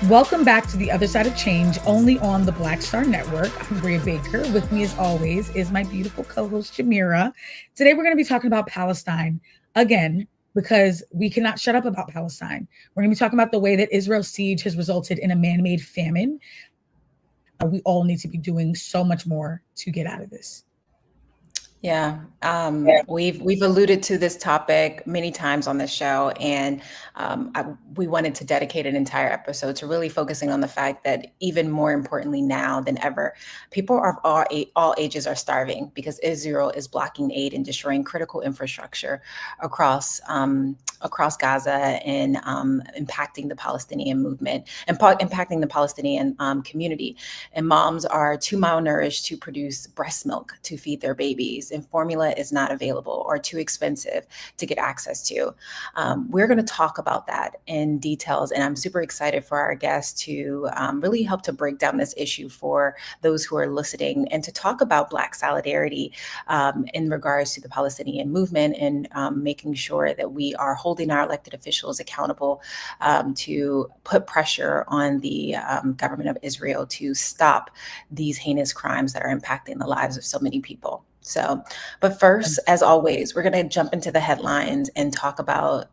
Welcome back to The Other Side of Change, only on the Black Star Network. I'm Brea Baker. With me, as always, is my beautiful co-host, Jamira. Today, we're going to be talking about Palestine again, because we cannot shut up about Palestine. We're going to be talking about the way that Israel's siege has resulted in a man-made famine. We all need to be doing so much more to get out of this. Yeah, we've alluded to this topic many times on this show, and we wanted to dedicate an entire episode to really focusing on the fact that even more importantly now than ever, people of all ages are starving because Israel is blocking aid and destroying critical infrastructure across Gaza and impacting the Palestinian movement and impacting the Palestinian community. And moms are too malnourished to produce breast milk to feed their babies, and formula is not available or too expensive to get access to. We're going to talk about that in details, and I'm super excited for our guests to really help to break down this issue for those who are listening and to talk about Black solidarity in regards to the Palestinian movement and making sure that we are holding our elected officials accountable to put pressure on the government of Israel to stop these heinous crimes that are impacting the lives of so many people. So, but first, as always, we're going to jump into the headlines and talk about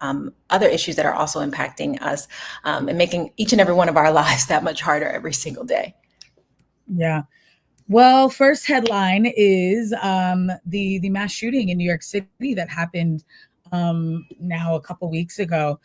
other issues that are also impacting us and making each and every one of our lives that much harder every single day. Yeah. Well, first headline is the mass shooting in New York City that happened now a couple weeks ago.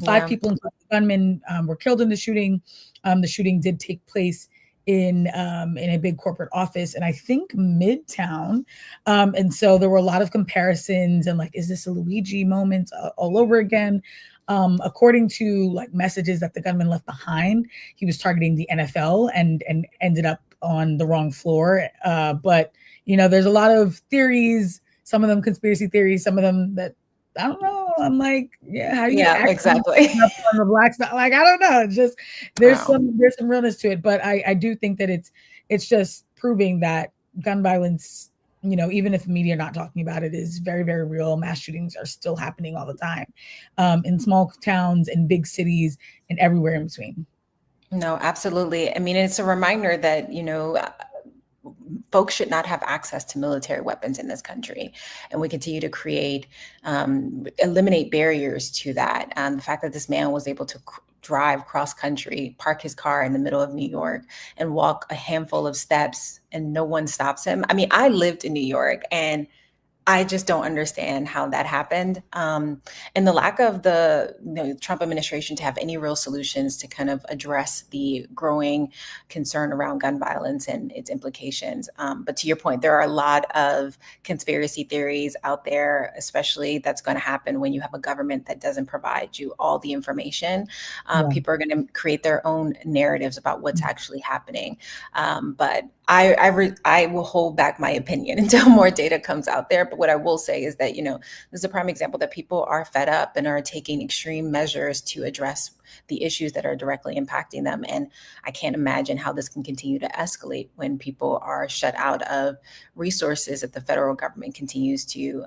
Five people, including gunmen, were killed in the shooting. The shooting did take place in a big corporate office, and I think Midtown. And so there were a lot of comparisons and like, is this a Luigi moment all over again? According to like messages that the gunman left behind, he was targeting the NFL and ended up on the wrong floor. But you know, there's a lot of theories, some of them conspiracy theories, some of them that I don't know. I'm like, yeah, how do you exactly on the Black stuff? Like, I don't know. It's just there's some realness to it, but I do think that it's just proving that gun violence, you know, even if the media are not talking about it, is very, very real. Mass shootings are still happening all the time in small towns and big cities and everywhere in between. No, absolutely. I mean, it's a reminder that, you know, folks should not have access to military weapons in this country. And we continue to eliminate barriers to that. The fact that this man was able to drive cross country, park his car in the middle of New York and walk a handful of steps and no one stops him. I mean, I lived in New York and I just don't understand how that happened. And the lack of the Trump administration to have any real solutions to kind of address the growing concern around gun violence and its implications. But to your point, there are a lot of conspiracy theories out there, especially that's going to happen when you have a government that doesn't provide you all the information. People are going to create their own narratives about what's actually happening. But I will hold back my opinion until more data comes out there. But what I will say is that, you know, this is a prime example that people are fed up and are taking extreme measures to address the issues that are directly impacting them. And I can't imagine how this can continue to escalate when people are shut out of resources that the federal government continues to,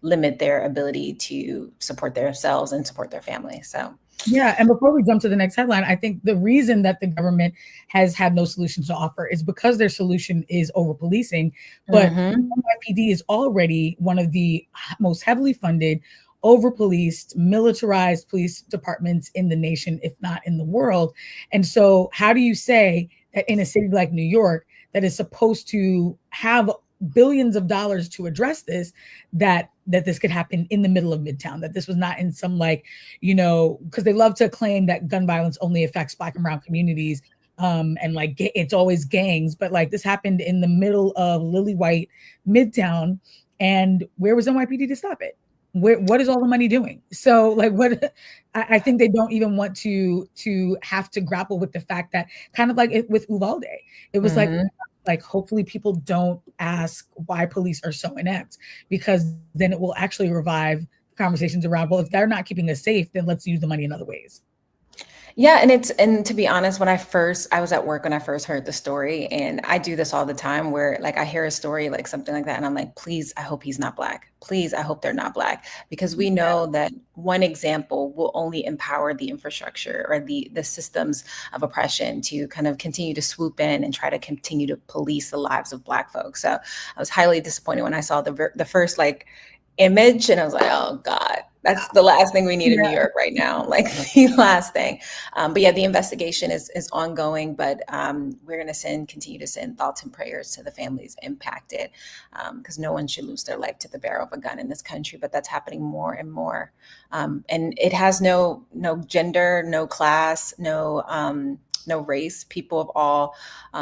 limit their ability to support themselves and support their families. So. Yeah. And before we jump to the next headline, I think the reason that the government has had no solutions to offer is because their solution is over policing. But NYPD is already one of the most heavily funded, over policed, militarized police departments in the nation, if not in the world. And so how do you say that in a city like New York that is supposed to have billions of dollars to address this, that this could happen in the middle of Midtown, that this was not in some because they love to claim that gun violence only affects Black and brown communities and like it's always gangs, but like this happened in the middle of lily white Midtown, and where was NYPD to stop it? What is all the money doing? So like I think they don't even want to have to grapple with the fact that, kind of like with Uvalde, it was like hopefully people don't ask why police are so inept, because then it will actually revive conversations around, well, if they're not keeping us safe, then let's use the money in other ways. Yeah, and to be honest, I was at work when I first heard the story, and I do this all the time where like I hear a story like something like that and I'm like, please, I hope he's not Black. Please, I hope they're not Black, because we know that one example will only empower the infrastructure or the systems of oppression to kind of continue to swoop in and try to continue to police the lives of Black folks. So I was highly disappointed when I saw the first like image, and I was like, oh God, that's the last thing we need in New York right now, like the last thing. But yeah, the investigation is ongoing, but we're going to continue to send thoughts and prayers to the families impacted, because no one should lose their life to the barrel of a gun in this country, but that's happening more and more. And it has no gender, no class, no race. People of all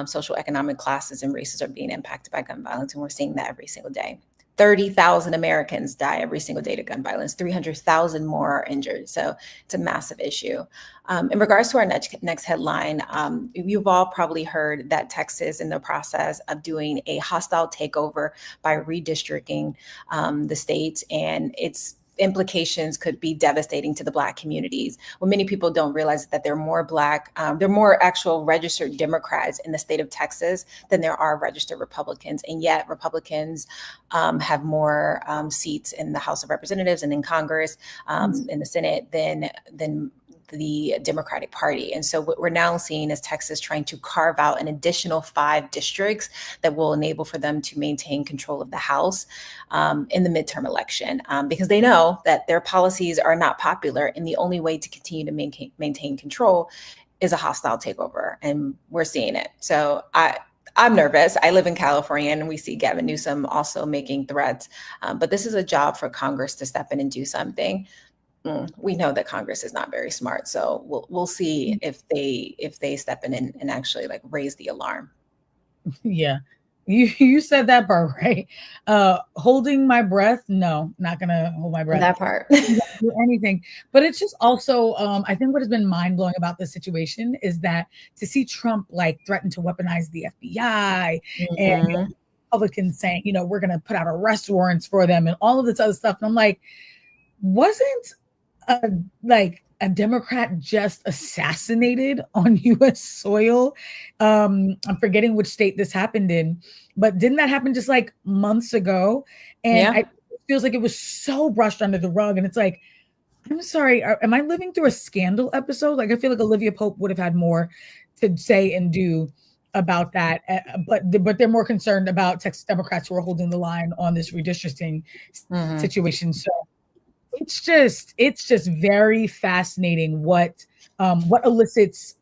social economic classes and races are being impacted by gun violence, and we're seeing that every single day. 30,000 Americans die every single day to gun violence. 300,000 more are injured. So it's a massive issue. In regards to our next headline, you've all probably heard that Texas is in the process of doing a hostile takeover by redistricting the states, and its implications could be devastating to the Black communities. What many people don't realize is that there are more actual registered Democrats in the state of Texas than there are registered Republicans. And yet Republicans have more seats in the House of Representatives and in Congress, in the Senate than the Democratic Party. And so what we're now seeing is Texas trying to carve out an additional 5 districts that will enable for them to maintain control of the House in the midterm election, because they know that their policies are not popular, and the only way to continue to maintain control is a hostile takeover. And we're seeing it. So I'm nervous. I live in California, and we see Gavin Newsom also making threats. But this is a job for Congress to step in and do something. We know that Congress is not very smart, so we'll see if they step in and actually like raise the alarm. Yeah, you said that part right. Holding my breath, no, not gonna hold my breath. That part. Do anything, but it's just also I think what has been mind blowing about this situation is that to see Trump like threaten to weaponize the FBI, and Republicans saying, we're gonna put out arrest warrants for them and all of this other stuff, and I'm like, wasn't a Democrat just assassinated on U.S. soil? I'm forgetting which state this happened in, but didn't that happen just like months ago? And it feels like it was so brushed under the rug. And it's like, I'm sorry, am I living through a scandal episode? Like, I feel like Olivia Pope would have had more to say and do about that, but they're more concerned about Texas Democrats who are holding the line on this redistricting situation. So it's just very fascinating what elicits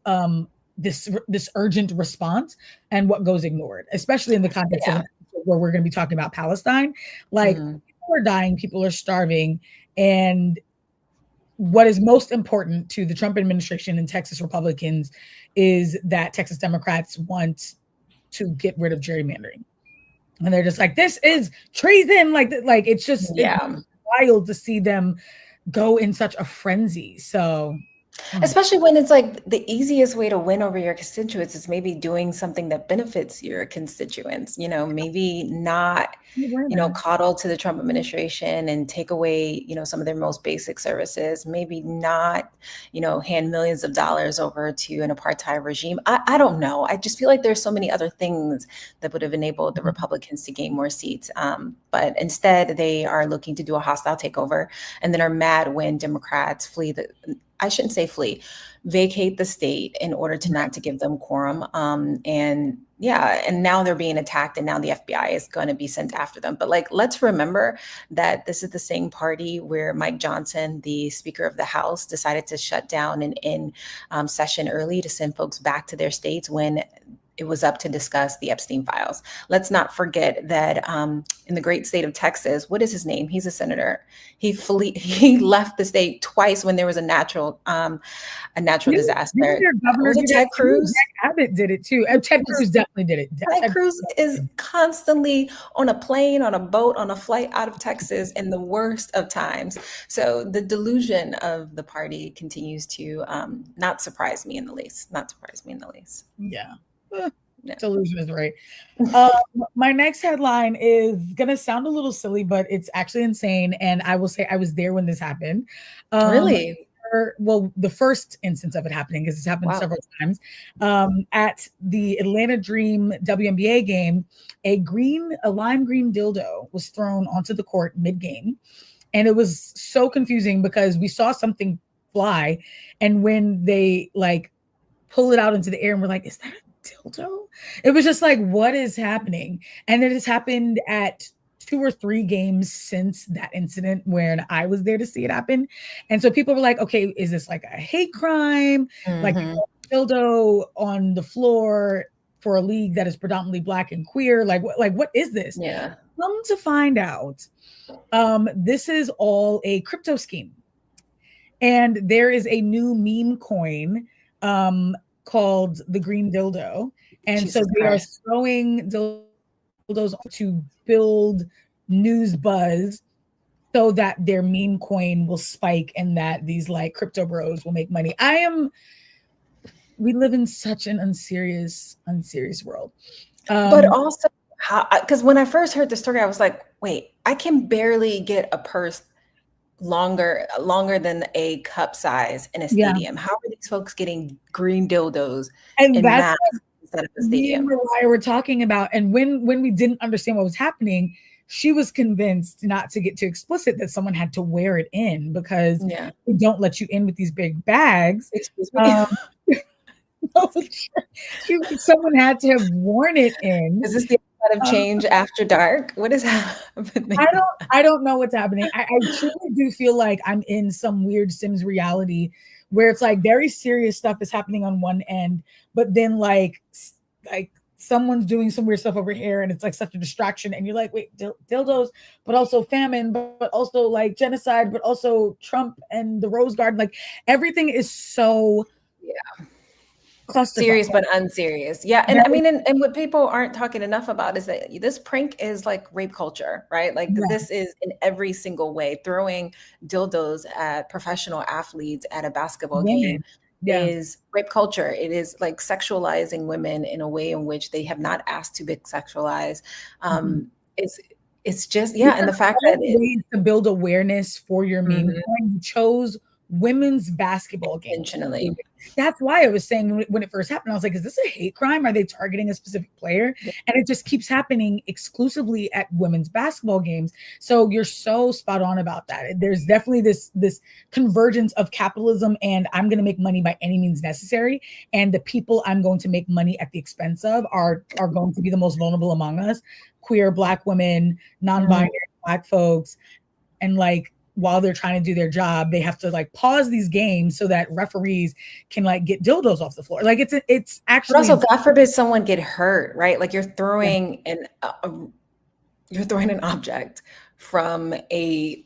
this urgent response and what goes ignored, especially in the context of where we're going to be talking about Palestine. Like, people are dying, people are starving, and what is most important to the Trump administration and Texas Republicans is that Texas Democrats want to get rid of gerrymandering, and they're just like, this is treason. Like it's just it's wild to see them go in such a frenzy. So especially when it's like the easiest way to win over your constituents is maybe doing something that benefits your constituents, maybe not, coddle to the Trump administration and take away, some of their most basic services, maybe not, hand millions of dollars over to an apartheid regime. I don't know. I just feel like there's so many other things that would have enabled the Republicans to gain more seats. But instead they are looking to do a hostile takeover and then are mad when Democrats vacate the state in order to not to give them quorum. And now they're being attacked, and now the FBI is going to be sent after them. But let's remember that this is the same party where Mike Johnson, the Speaker of the House, decided to shut down and end session early to send folks back to their states when it was up to discuss the Epstein files. Let's not forget that in the great state of Texas, what is his name? He's a senator. He left the state twice when there was a natural disaster. Was it Ted Cruz? Jack Abbott did it too. Ted Cruz definitely did it. Ted Cruz is constantly on a plane, on a boat, on a flight out of Texas in the worst of times. So the delusion of the party continues to not surprise me in the least. Yeah. Delusion is right. My next headline is gonna sound a little silly, but it's actually insane. And I will say I was there when this happened. Really? Well, the first instance of it happening, because it's happened several times. At the Atlanta Dream WNBA game, a lime green dildo was thrown onto the court mid-game. And it was so confusing because we saw something fly. And when they like pull it out into the air and we're like, is that a dildo? It was just like, what is happening? And it has happened at 2 or 3 games since that incident when I was there to see it happen. And so people were like, okay, is this like a hate crime? Like dildo on the floor for a league that is predominantly Black and queer? Like what is this? Yeah. Come to find out, this is all a crypto scheme. And there is a new meme coin called the Green Dildo. And Jesus so they Christ. Are throwing dildos to build news buzz so that their meme coin will spike and that these like crypto bros will make money. We live in such an unserious world. But also, because when I first heard the story, I was like, wait, I can barely get a purse longer than a cup size in a stadium. How are these folks getting green dildos and in that's instead of the stadium? Why we're talking about. And when we didn't understand what was happening, she was convinced, not to get too explicit, that someone had to wear it in because they don't let you in with these big bags. Excuse me. Someone had to have worn it in. Is this the of change after dark? What is happening? I don't know what's happening. I truly do feel like I'm in some weird Sims reality where it's like very serious stuff is happening on one end, but then like someone's doing some weird stuff over here and it's like such a distraction and you're like, wait, dildos, but also famine, but also like genocide, but also Trump and the Rose Garden. Like everything is so serious but unserious. Yeah. And I mean, and what people aren't talking enough about is that this prank is like rape culture, right? Like this is in every single way. Throwing dildos at professional athletes at a basketball game is rape culture. It is like sexualizing women in a way in which they have not asked to be sexualized. It's just, and the fact that to build awareness for your meme coin, you chose women's basketball game. Intentionally. That's why I was saying when it first happened, I was like, is this a hate crime? Are they targeting a specific player? And it just keeps happening exclusively at women's basketball games. So you're so spot on about that. There's definitely this convergence of capitalism and I'm going to make money by any means necessary. And the people I'm going to make money at the expense of are going to be the most vulnerable among us: queer, Black women, non-binary Black folks. And like, while they're trying to do their job, they have to like pause these games so that referees can like get dildos off the floor. Like it's actually. But also, God forbid someone get hurt, right? Like you're throwing an object from a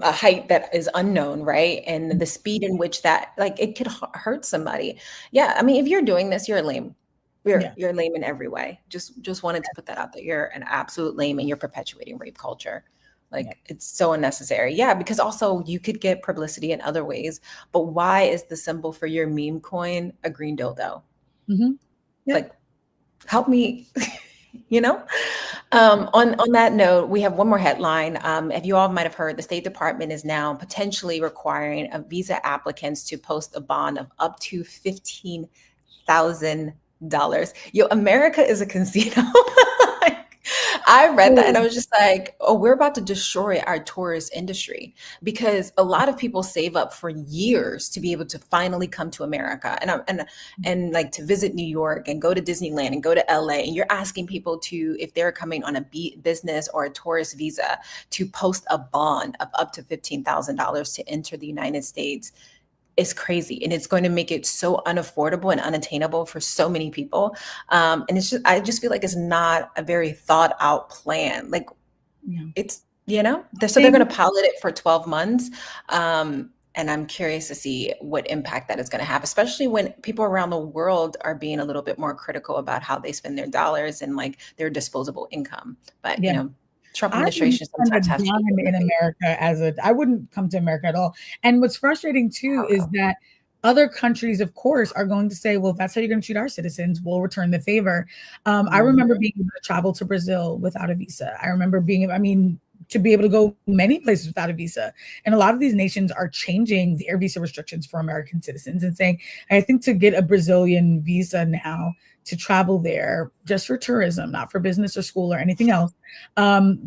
height that is unknown, right? And the speed in which that, like, it could hurt somebody. Yeah, I mean, if you're doing this, you're lame. You're lame in every way. Just wanted to put that out there. You're an absolute lame, and you're perpetuating rape culture. Like it's so unnecessary. Yeah, because also you could get publicity in other ways. But why is the symbol for your meme coin a green dildo? Like, help me, you know? On that note, we have one more headline. If you all might have heard, the State Department is now potentially requiring visa applicants to post a bond of up to $15,000. Yo, America is a casino. I read that and I was just like, oh, we're about to destroy our tourist industry, because a lot of people save up for years to be able to finally come to America and like to visit New York and go to Disneyland and go to LA. And you're asking people to, if they're coming on a business or a tourist visa, to post a bond of up to $15,000 to enter the United States. It's crazy, and it's going to make it so unaffordable and unattainable for so many people. And I just feel like it's not a very thought out plan. Like it's, they're going to pilot it for 12 months. And I'm curious to see what impact that is going to have, especially when people around the world are being a little bit more critical about how they spend their dollars and like their disposable income. But, Trump administration sometimes has to in America I wouldn't come to America at all. And what's frustrating too is that other countries, of course, are going to say, well, if that's how you're going to treat our citizens, we'll return the favor. I remember being able to travel to Brazil without a visa. I remember to be able to go many places without a visa. And a lot of these nations are changing their visa restrictions for American citizens and saying, I think to get a Brazilian visa now to travel there just for tourism, not for business or school or anything else,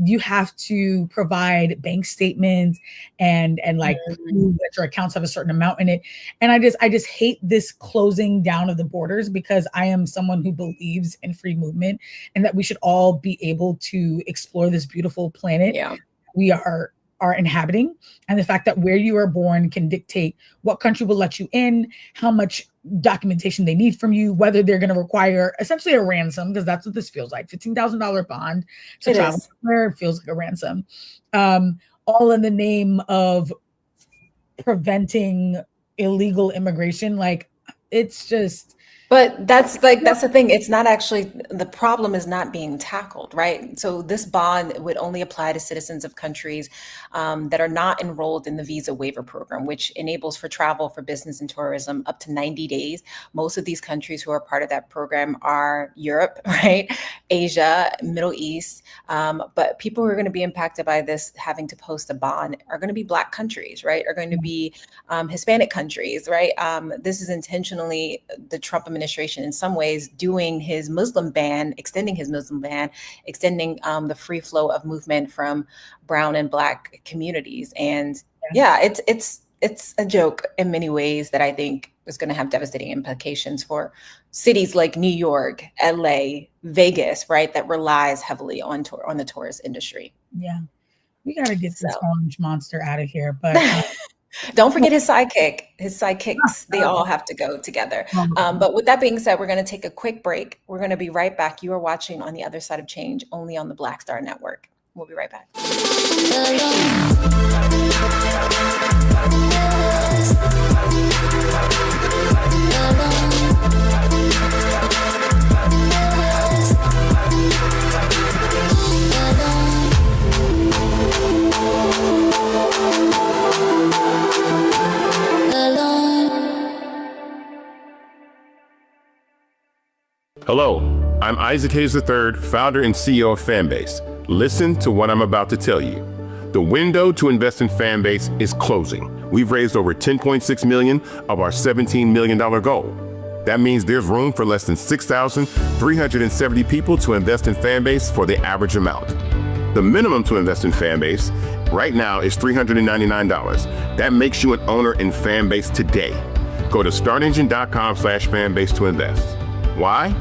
you have to provide bank statements and like prove that your accounts have a certain amount in it. And I just hate this closing down of the borders, because I am someone who believes in free movement and that we should all be able to explore this beautiful planet we are inhabiting, and the fact that where you are born can dictate what country will let you in, how much documentation they need from you, whether they're going to require essentially a ransom, because that's what this feels like. $15,000 bond to travel somewhere feels like a ransom, all in the name of preventing illegal immigration. Like, it's just... But that's the thing. It's not actually, the problem is not being tackled, right? So this bond would only apply to citizens of countries that are not enrolled in the visa waiver program, which enables for travel for business and tourism up to 90 days. Most of these countries who are part of that program are Europe, right? Asia, Middle East. But people who are going to be impacted by this having to post a bond are going to be Black countries, right? Are going to be Hispanic countries, right? This is intentionally the Trump administration in some ways doing his Muslim ban, extending the free flow of movement from brown and Black communities. And it's a joke in many ways that I think is going to have devastating implications for cities like New York, LA, Vegas, right? That relies heavily on the tourist industry. Yeah, we got to get this orange monster out of here. But don't forget his sidekick. His sidekicks, they all have to go together. But with that being said, we're going to take a quick break. We're going to be right back. You are watching On the Other Side of Change, only on the Black Star Network. We'll be right back. Hello, I'm Isaac Hayes III, founder and CEO of Fanbase. Listen to what I'm about to tell you. The window to invest in Fanbase is closing. We've raised over $10.6 million of our $17 million goal. That means there's room for less than 6,370 people to invest in Fanbase for the average amount. The minimum to invest in Fanbase right now is $399. That makes you an owner in Fanbase today. Go to startengine.com/fanbase to invest. Why?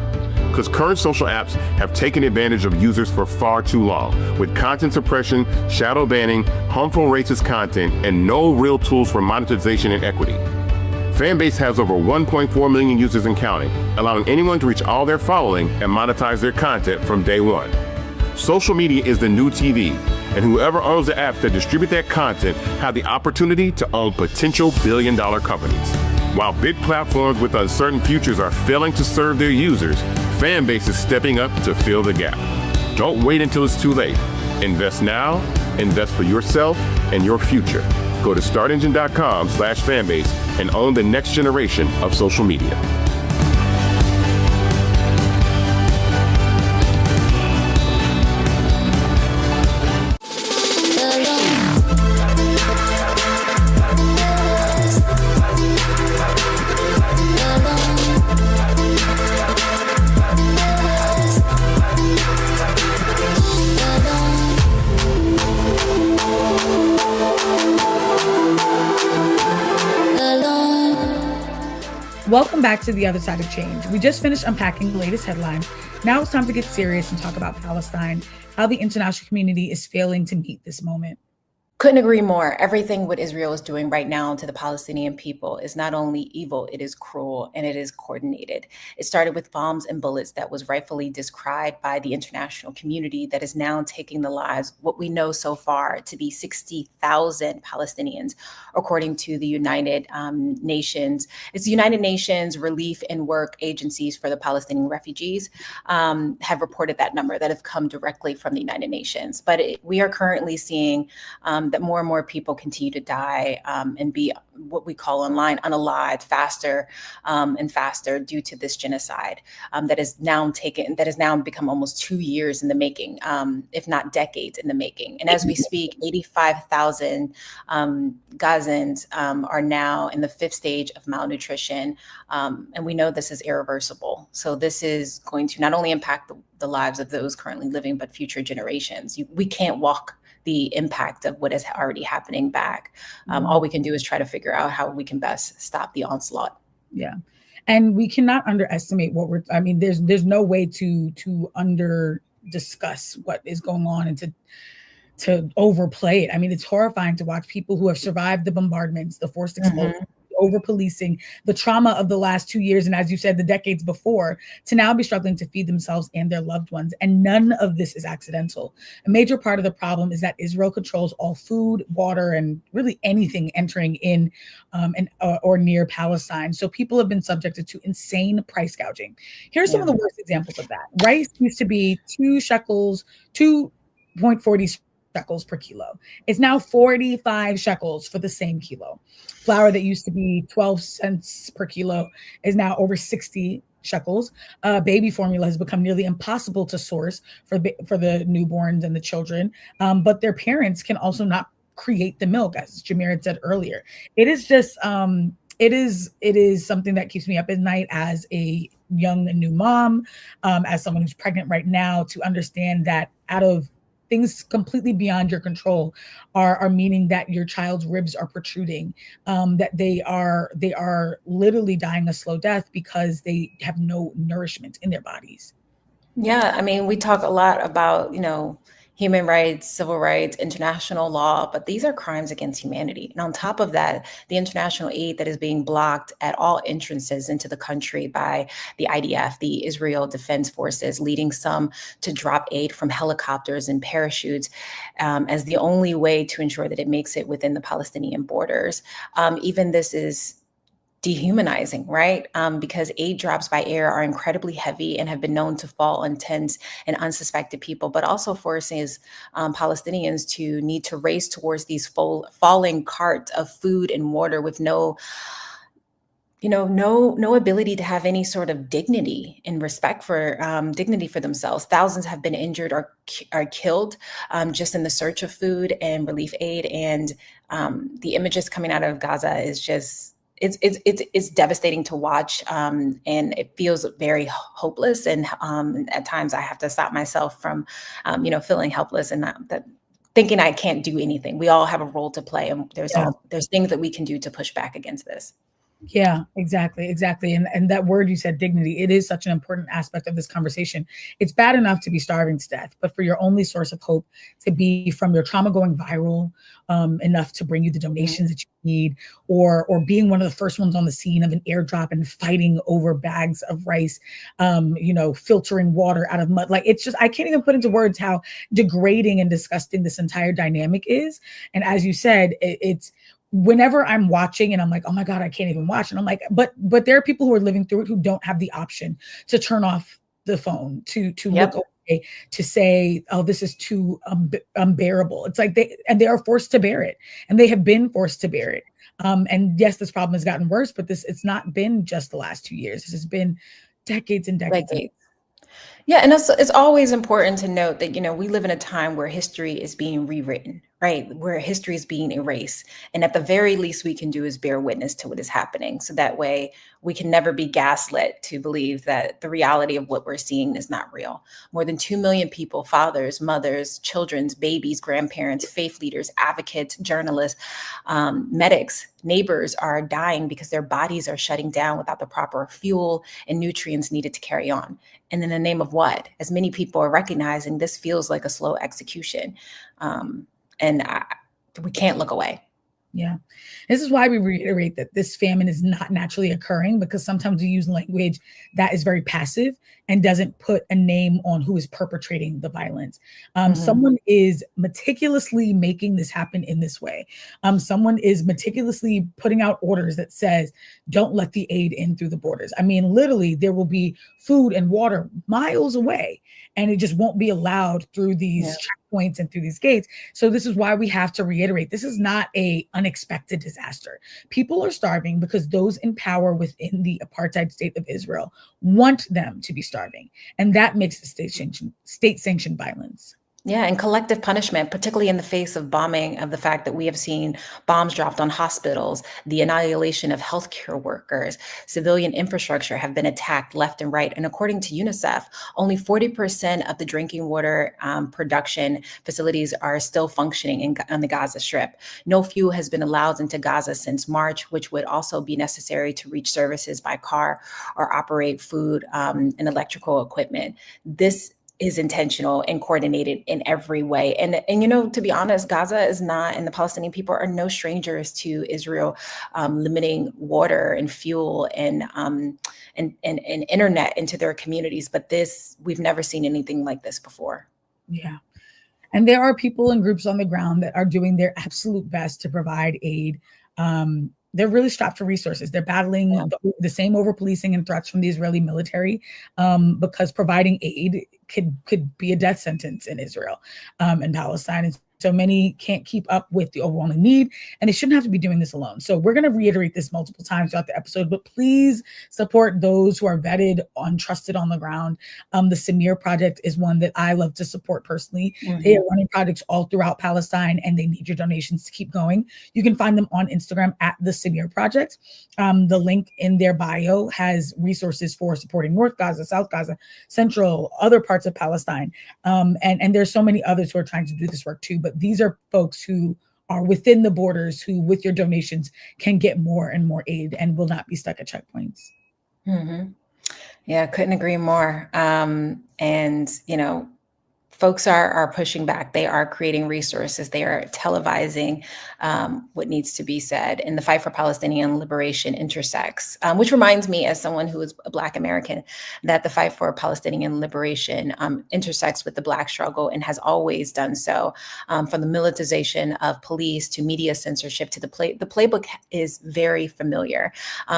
Because current social apps have taken advantage of users for far too long, with content suppression, shadow banning, harmful racist content, and no real tools for monetization and equity. Fanbase has over 1.4 million users and counting, allowing anyone to reach all their following and monetize their content from day one. Social media is the new TV, and whoever owns the apps that distribute that content have the opportunity to own potential billion-dollar companies. While big platforms with uncertain futures are failing to serve their users, Fanbase is stepping up to fill the gap. Don't wait until it's too late. Invest now, invest for yourself and your future. Go to startengine.com/fanbase and own the next generation of social media. Welcome back to The Other Side of Change. We just finished unpacking the latest headline. Now it's time to get serious and talk about Palestine, how the international community is failing to meet this moment. Couldn't agree more. Everything what Israel is doing right now to the Palestinian people is not only evil, it is cruel and it is coordinated. It started with bombs and bullets that was rightfully decried by the international community that is now taking the lives, what we know so far to be 60,000 Palestinians, according to the United Nations. It's the United Nations Relief and Work Agencies for the Palestinian Refugees have reported that number that have come directly from the United Nations. But we are currently seeing that more and more people continue to die and be what we call online unalived faster and faster due to this genocide that has now become almost 2 years in the making, if not decades in the making. And as we speak, 85,000 Gazans are now in the 5th stage of malnutrition. And we know this is irreversible. So this is going to not only impact the lives of those currently living, but future generations. We can't walk the impact of what is already happening back. All we can do is try to figure out how we can best stop the onslaught. Yeah. And we cannot underestimate there's no way to under discuss what is going on and to overplay it. I mean, it's horrifying to watch people who have survived the bombardments, the forced expulsion, over policing, the trauma of the last 2 years, and as you said, the decades before, to now be struggling to feed themselves and their loved ones. And none of this is accidental. A major part of the problem is that Israel controls all food, water, and really anything entering in or near Palestine. So people have been subjected to insane price gouging. Here's some of the worst examples of that. Rice used to be 2.40 shekels per kilo. It's now 45 shekels for the same kilo. Flour that used to be 12 cents per kilo is now over 60 shekels. Baby formula has become nearly impossible to source for the newborns and the children. But their parents can also not create the milk, as Jamira said earlier. It is just, it is something that keeps me up at night as a young and new mom, as someone who's pregnant right now, to understand that out of things completely beyond your control are meaning that your child's ribs are protruding, that they are literally dying a slow death because they have no nourishment in their bodies. Yeah, I mean, we talk a lot about, human rights, civil rights, international law, but these are crimes against humanity. And on top of that, the international aid that is being blocked at all entrances into the country by the IDF, the Israel Defense Forces, leading some to drop aid from helicopters and parachutes as the only way to ensure that it makes it within the Palestinian borders. Even this is dehumanizing, right? Because aid drops by air are incredibly heavy and have been known to fall on tense and unsuspected people, but also forces Palestinians to need to race towards these falling carts of food and water with no ability to have any sort of dignity and respect for dignity for themselves. Thousands have been injured or are killed just in the search of food and relief aid. And the images coming out of Gaza is just, it's devastating to watch, and it feels very hopeless. And at times I have to stop myself from, feeling helpless and that thinking I can't do anything. We all have a role to play, and there's things that we can do to push back against this. Yeah, exactly. And that word you said, dignity, it is such an important aspect of this conversation. It's bad enough to be starving to death, but for your only source of hope to be from your trauma going viral enough to bring you the donations that you need, or being one of the first ones on the scene of an airdrop and fighting over bags of rice, filtering water out of mud. Like, it's just, I can't even put into words how degrading and disgusting this entire dynamic is. And as you said, it's, whenever I'm watching and I'm like, oh my God, I can't even watch. And I'm like, but there are people who are living through it who don't have the option to turn off the phone, to look away, to say, oh, this is too unbearable. It's like they are forced to bear it, and they have been forced to bear it. And yes, this problem has gotten worse, but it's not been just the last 2 years. This has been decades and decades. Yeah, and it's always important to note that, we live in a time where history is being rewritten, right? Where history is being erased. And at the very least we can do is bear witness to what is happening. So that way we can never be gaslit to believe that the reality of what we're seeing is not real. More than 2 million people, fathers, mothers, children, babies, grandparents, faith leaders, advocates, journalists, medics, neighbors are dying because their bodies are shutting down without the proper fuel and nutrients needed to carry on. And in the name of what? As many people are recognizing, this feels like a slow execution. We can't look away. Yeah. This is why we reiterate that this famine is not naturally occurring, because sometimes we use language that is very passive and doesn't put a name on who is perpetrating the violence. Someone is meticulously making this happen in this way. Someone is meticulously putting out orders that says, don't let the aid in through the borders. I mean, literally, there will be food and water miles away, and it just won't be allowed through these checkpoints and through these gates. So this is why we have to reiterate, this is not a unexpected disaster. People are starving because those in power within the apartheid state of Israel want them to be starving. And that makes the state-sanctioned violence. Yeah, and collective punishment, particularly in the face of bombing, of the fact that we have seen bombs dropped on hospitals, the annihilation of healthcare workers, civilian infrastructure have been attacked left and right. And according to UNICEF, only 40% of the drinking water production facilities are still functioning on the Gaza Strip. No fuel has been allowed into Gaza since March, which would also be necessary to reach services by car or operate food and electrical equipment. This is intentional and coordinated in every way. And to be honest, Gaza is not, and the Palestinian people are no strangers to Israel limiting water and fuel and internet into their communities. But this, we've never seen anything like this before. Yeah. And there are people and groups on the ground that are doing their absolute best to provide aid. They're really strapped for resources. They're battling the same over-policing and threats from the Israeli military because providing aid could be a death sentence in Israel and Palestine. And so many can't keep up with the overwhelming need, and they shouldn't have to be doing this alone. So we're going to reiterate this multiple times throughout the episode, but please support those who are vetted, trusted on the ground. The Samir Project is one that I love to support personally. Mm-hmm. They are running projects all throughout Palestine, and they need your donations to keep going. You can find them on Instagram at the Samir Project. The link in their bio has resources for supporting North Gaza, South Gaza, Central, other parts of Palestine. And there's so many others who are trying to do this work too, but these are folks who are within the borders, who with your donations can get more and more aid and will not be stuck at checkpoints. Mm-hmm. Yeah, couldn't agree more. Folks are pushing back. They are creating resources. They are televising what needs to be said. And the fight for Palestinian liberation intersects, which reminds me, as someone who is a Black American, that the fight for Palestinian liberation intersects with the Black struggle and has always done so. From the militarization of police to media censorship to the playbook is very familiar.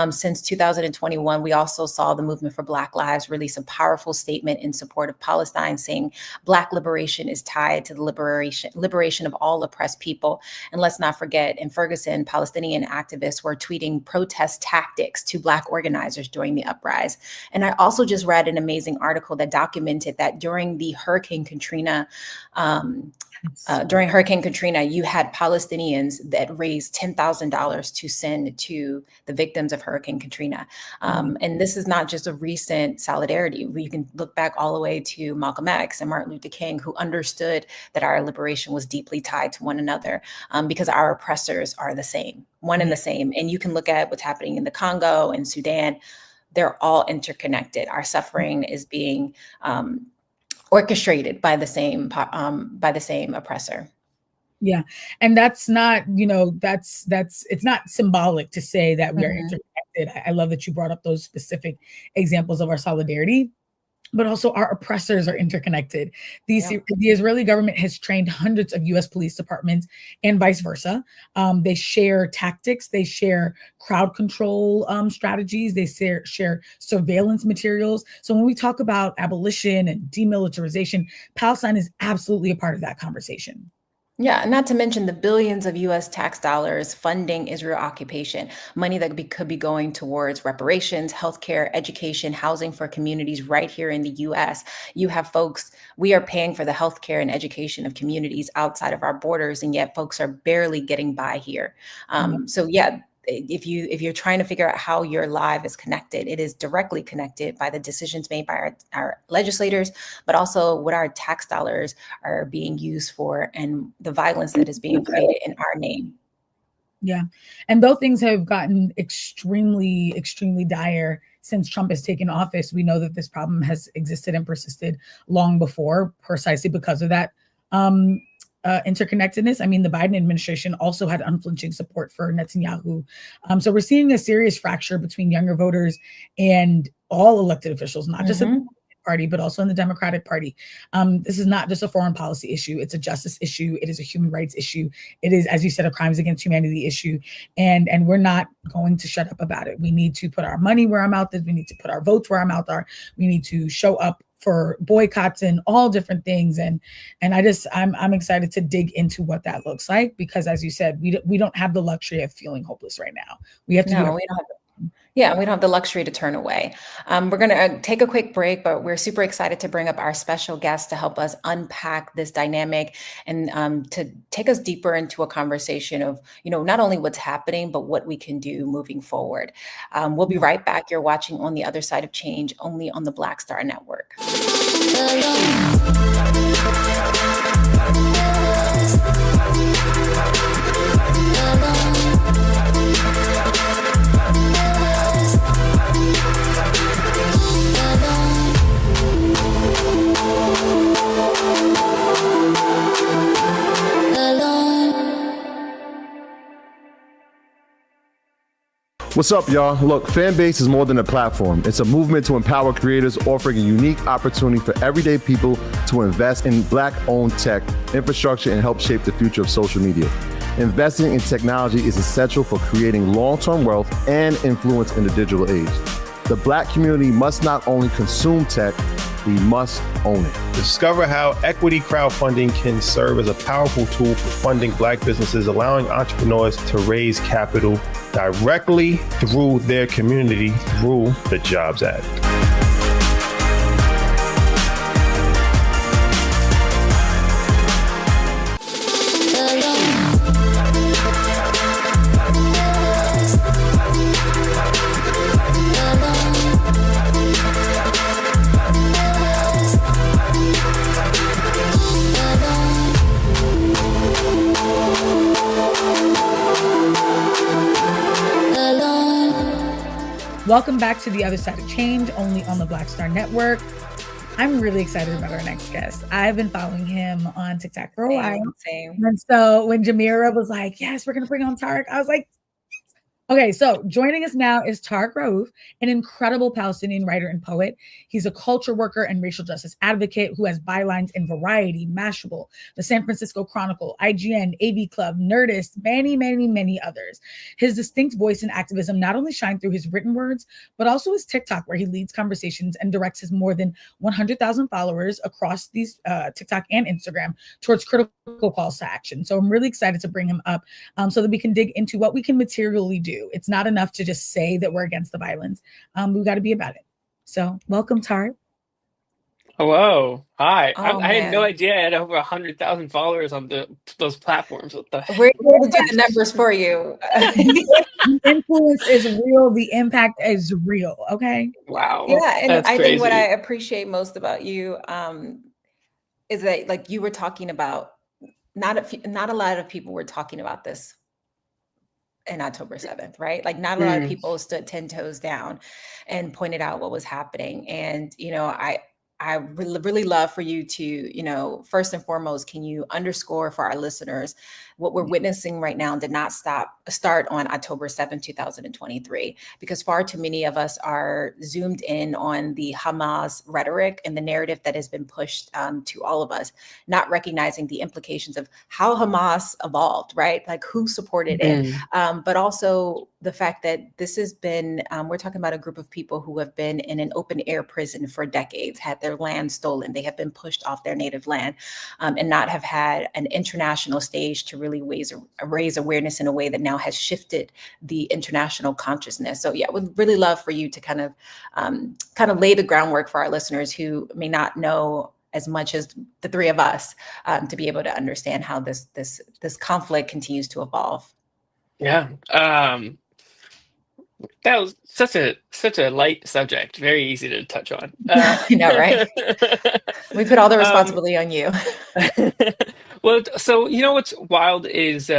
Since 2021, we also saw the Movement for Black Lives release a powerful statement in support of Palestine, saying Black liberation is tied to the liberation of all oppressed people. And let's not forget, in Ferguson, Palestinian activists were tweeting protest tactics to Black organizers during the uprise. And I also just read an amazing article that documented that during the Hurricane Katrina, you had Palestinians that raised $10,000 to send to the victims of Hurricane Katrina. And this is not just a recent solidarity. You can look back all the way to Malcolm X and Martin Luther King, who understood that our liberation was deeply tied to one another because our oppressors are the same, one and the same. And you can look at what's happening in the Congo and Sudan. They're all interconnected. Our suffering is being orchestrated by the same oppressor. Yeah. And that's not, it's not symbolic to say that we are interconnected. I love that you brought up those specific examples of our solidarity, but also our oppressors are interconnected. The Israeli government has trained hundreds of US police departments and vice versa. They share tactics, they share crowd control strategies, they share surveillance materials. So when we talk about abolition and demilitarization, Palestine is absolutely a part of that conversation. Yeah, not to mention the billions of US tax dollars funding Israel occupation, money that could be going towards reparations, healthcare, education, housing for communities right here in the US. You have folks, we are paying for the healthcare and education of communities outside of our borders, and yet folks are barely getting by here. So yeah, if you're trying to figure out how your life is connected, it is directly connected by the decisions made by our legislators, but also what our tax dollars are being used for and the violence that is being created in our name. Yeah. And though things have gotten extremely, extremely dire since Trump has taken office, we know that this problem has existed and persisted long before, precisely because of that interconnectedness. I mean, the Biden administration also had unflinching support for Netanyahu. So we're seeing a serious fracture between younger voters and all elected officials, not just in the Party, but also in the Democratic Party. This is not just a foreign policy issue. It's a justice issue. It is a human rights issue. It is, as you said, a crimes against humanity issue. And we're not going to shut up about it. We need to put our money where our mouth is. We need to put our votes where our mouth are. We need to show up for boycotts and all different things. And I'm excited to dig into what that looks like, because as you said, we don't have the luxury of feeling hopeless right now. We have to do we don't have Yeah, we don't have the luxury to turn away. We're going to take a quick break, but we're super excited to bring up our special guest to help us unpack this dynamic and to take us deeper into a conversation of, not only what's happening, but what we can do moving forward. We'll be right back. You're watching On the Other Side of Change, only on the Black Star Network. What's up, y'all? Look, Fanbase is more than a platform. It's a movement to empower creators, offering a unique opportunity for everyday people to invest in Black-owned tech, infrastructure, and help shape the future of social media. Investing in technology is essential for creating long-term wealth and influence in the digital age. The Black community must not only consume tech, we must own it. Discover how equity crowdfunding can serve as a powerful tool for funding Black businesses, allowing entrepreneurs to raise capital directly through their community through the Jobs Act. Welcome back to The Other Side of Change, only on the Black Star Network. I'm really excited about our next guest. I've been following him on TikTok for a while. Same. And so when Jamira was like, yes, we're going to bring on Tariq, I was like, okay, so joining us now is Tariq Raouf, an incredible Palestinian writer and poet. He's a culture worker and racial justice advocate who has bylines in Variety, Mashable, the San Francisco Chronicle, IGN, AV Club, Nerdist, many, many, many others. His distinct voice and activism not only shine through his written words, but also his TikTok, where he leads conversations and directs his more than 100,000 followers across these TikTok and Instagram towards critical calls to action. So I'm really excited to bring him up so that we can dig into what we can materially do. It's not enough to just say that we're against the violence. We've got to be about it. So welcome, Tariq. Hello. Hi. Oh, I had no idea I had over 100,000 followers on those platforms. What the We're here to do the numbers for you. The influence is real. The impact is real. Okay. Wow. Yeah. And That's I crazy. think what I appreciate most about you is that, like, you were talking about, not a lot of people were talking about this in October 7th, right? Like, not a lot of people stood 10 toes down and pointed out what was happening. And, I really love for you to, first and foremost, can you underscore for our listeners what we're witnessing right now did not start on October 7th, 2023, because far too many of us are zoomed in on the Hamas rhetoric and the narrative that has been pushed to all of us, not recognizing the implications of how Hamas evolved, right? Like, who supported it, but also the fact that this has been, we're talking about a group of people who have been in an open air prison for decades, had their land stolen. They have been pushed off their native land and not have had an international stage to really raise awareness in a way that now has shifted the international consciousness. So yeah, would really love for you to kind of lay the groundwork for our listeners who may not know as much as the three of us to be able to understand how this conflict continues to evolve. Yeah. That was such a light subject, very easy to touch on. You know, right? We put all the responsibility on you. Well, so what's wild is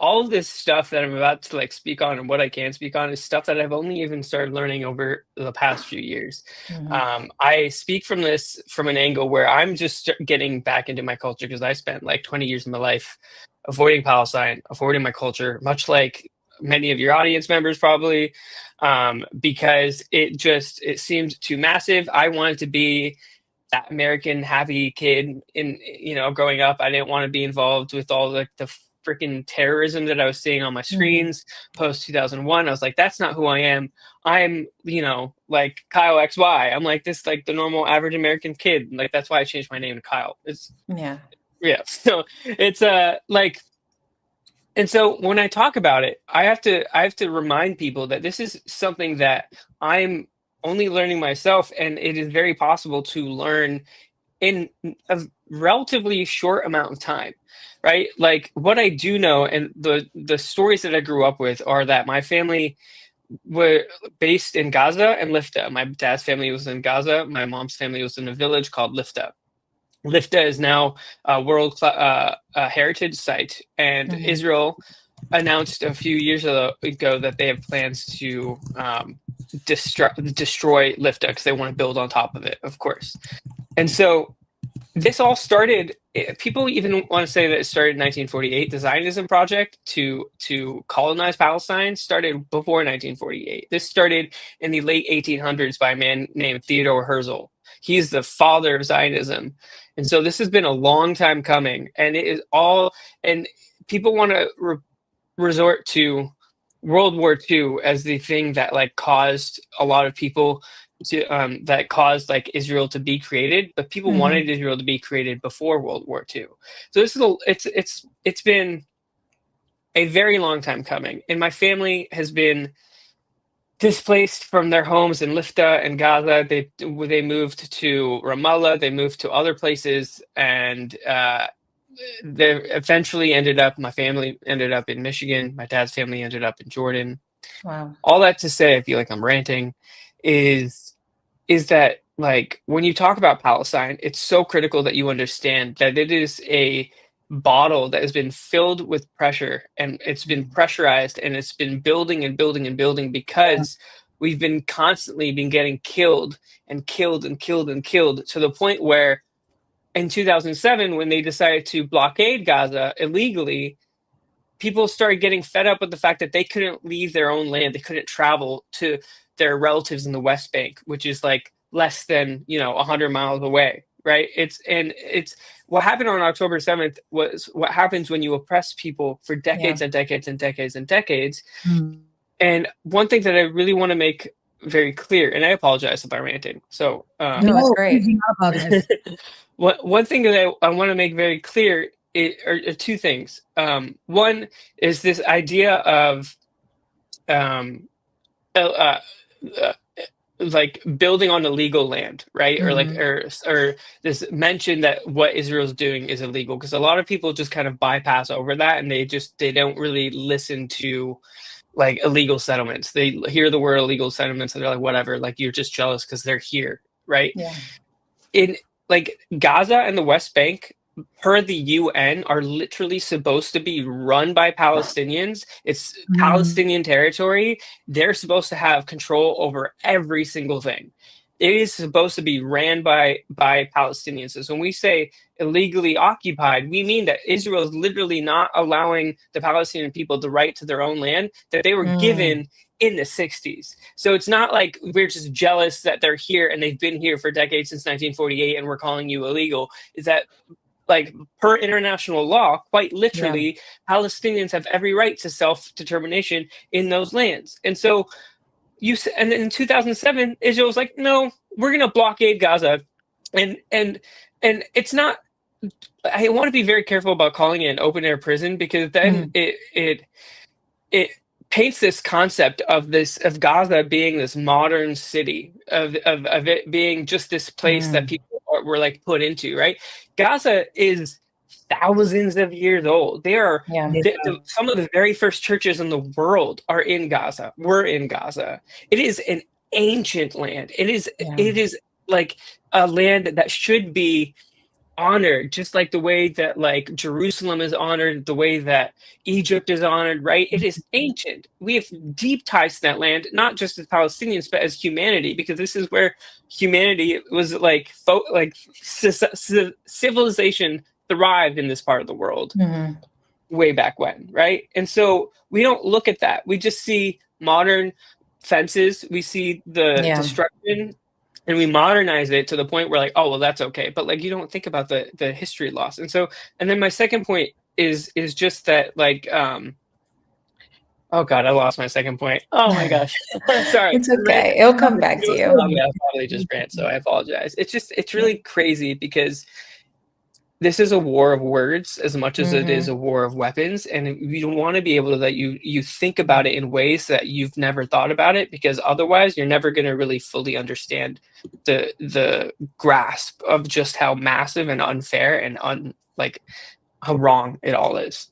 all of this stuff that I'm about to speak on, and what I can speak on, is stuff that I've only even started learning over the past few years. I speak from an angle where I'm just getting back into my culture, because I spent 20 years of my life avoiding Palestine, avoiding my culture, much like many of your audience members probably, because it seemed too massive. I wanted to be that American happy kid growing up. I didn't want to be involved with all the freaking terrorism that I was seeing on my screens post 2001. I was like, that's not who I am. I'm, like Kyle XY. I'm like this, like the normal average American kid. Like, that's why I changed my name to Kyle. Yeah. So it's and so when I talk about it, I have to remind people that this is something that I'm only learning myself, and it is very possible to learn in a relatively short amount of time, right? Like, what I do know, and the stories that I grew up with, are that my family were based in Gaza and Lifta. My dad's family was in Gaza. My mom's family was in a village called Lifta. Lifta is now a world heritage site, and Israel announced a few years ago that they have plans to destroy Lifta because they want to build on top of it, of course. And so this all started, people even want to say that it started in 1948. The Zionism project to colonize Palestine started before 1948. This started in the late 1800s by a man named Theodore Herzl. He's the father of Zionism. And so this has been a long time coming, and it is all, and people want to resort to World War II as the thing that like caused a lot of people to that caused like Israel to be created, but people wanted Israel to be created before World War II. So this is it's been a very long time coming, and my family has been displaced from their homes in Lifta and Gaza. They moved to Ramallah. They moved to other places, and they eventually ended up. My family ended up in Michigan. My dad's family ended up in Jordan. Wow. All that to say, I feel like I'm ranting. Is that, like, when you talk about Palestine, it's so critical that you understand that it is a bottle that has been filled with pressure, and it's been pressurized, and it's been building and building and building because we've been constantly getting killed and killed and killed and killed, to the point where in 2007, when they decided to blockade Gaza illegally, people started getting fed up with the fact that they couldn't leave their own land. They couldn't travel to their relatives in the West Bank, which is like less than 100 miles away. Right. It's what happened on October 7th was what happens when you oppress people for decades and decades and decades and decades. And one thing that I really want to make very clear, and I apologize if I'm ranting. So no, that's great. One thing that I want to make very clear are two things. One is this idea of like building on illegal land, right? Or this mention that what Israel's doing is illegal, because a lot of people just kind of bypass over that, and they don't really listen to like illegal settlements. They hear the word illegal settlements and they're like, whatever, like, you're just jealous because they're here, right? In like Gaza and the West Bank, per the UN, are literally supposed to be run by Palestinians. It's Palestinian territory. They're supposed to have control over every single thing. It is supposed to be ran by Palestinians. So when we say illegally occupied, we mean that Israel is literally not allowing the Palestinian people the right to their own land that they were given in the 60s. So it's not like we're just jealous that they're here and they've been here for decades, since 1948, and we're calling you illegal. Is that, like, per international law, quite literally, Palestinians have every right to self-determination in those lands. And so and in 2007, Israel was like, no, we're going to blockade Gaza. And it's not, I want to be very careful about calling it an open air prison, because then it paints this concept of Gaza being this modern city, of it being just this place that people were like put into, right? Gaza is thousands of years old. They are some of the very first churches in the world are in Gaza. We're in Gaza. It is an ancient land. It is like a land that should be honored, just like the way that like Jerusalem is honored, the way that Egypt is honored, right? It is ancient. We have deep ties to that land, not just as Palestinians, but as humanity, because this is where humanity was like civilization thrived in this part of the world way back when, right? And so we don't look at that. We just see modern fences. We see the destruction, and we modernize it to the point where, like, oh, well, that's okay. But like, you don't think about the history loss. And then my second point is just that, like, oh God, I lost my second point. Oh my gosh. Sorry. It's okay. It'll come back to you. I'll probably just rant, so I apologize. It's really crazy because this is a war of words as much as it is a war of weapons, and you want to be able to that you think about it in ways that you've never thought about it, because otherwise you're never going to really fully understand the grasp of just how massive and unfair and how wrong it all is.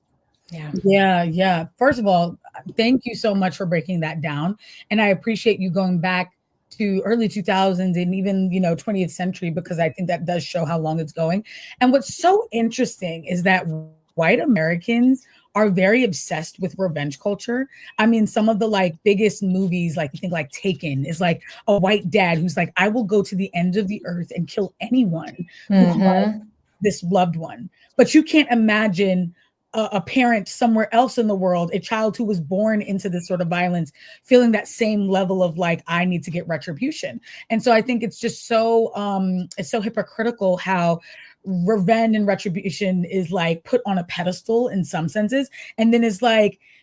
Yeah. First of all, thank you so much for breaking that down, and I appreciate you going back to early 2000s and even 20th century, because I think that does show how long it's going. And what's so interesting is that white Americans are very obsessed with revenge culture. I mean, some of the biggest movies, you think Taken, is like a white dad who's like, I will go to the ends of the earth and kill anyone who harms this loved one. But you can't imagine a parent somewhere else in the world, a child who was born into this sort of violence, feeling that same level of I need to get retribution. And so I think it's just so it's so hypocritical how revenge and retribution is put on a pedestal in some senses, and then it's